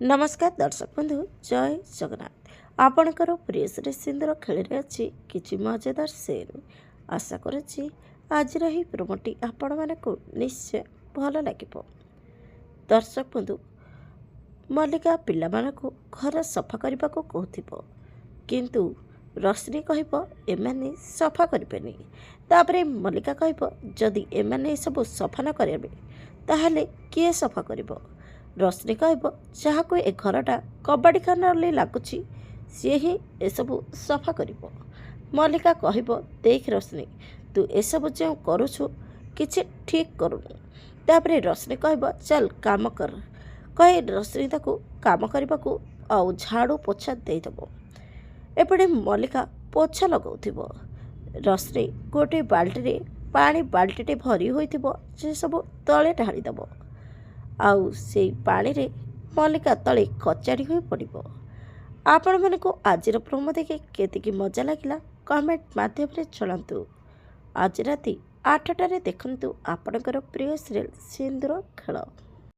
नमस्कार दर्शक बंधु जय जगन्नाथ आपणकर प्रिय श्री सिंदूर खेल अच्छी किसी मजेदार सीन आशा करुच्ची आज प्रोमोटी आपण मानक निश्चय भल लगे। दर्शक बंधु मल्लिका पिला घर सफा करने को कहथिबो किंतु रश्मि कहब एमाने सफा करेनि। तापरे मल्लिका कहब जदि एमाने सब सफा न करेंगे ताहले किए सफा करिबो। रश्मि कहब जहाँ ए घरटा कबाड़ी खाना लगुच सी ही एसबू सफा कर। मल्लिका कहब देख रश्मि तू एसबू जो करुछु किछि ठीक करूनु। तापरे रश्मि कहब चल काम कर कहे रश्मि ताकू काम करने को आउ झाड़ू पोछा देदेव। एपटे मल्लिका पोछा लगाउथिबो रश्मि गोटे बाल्टी पानी बाल्टीटे भरी होइथिबो से सब तले ढालीदेव आउ से पानी रे मल्लिका तले कचाड़ी हो पड़ो। आपण मानक आज प्रोमो देखे केतिकी मजा लगिला कमेंट माध्यम जनातु। आज राति 8टारे देखंतु आपणकर प्रिय सीरियल सिंदूर खेल।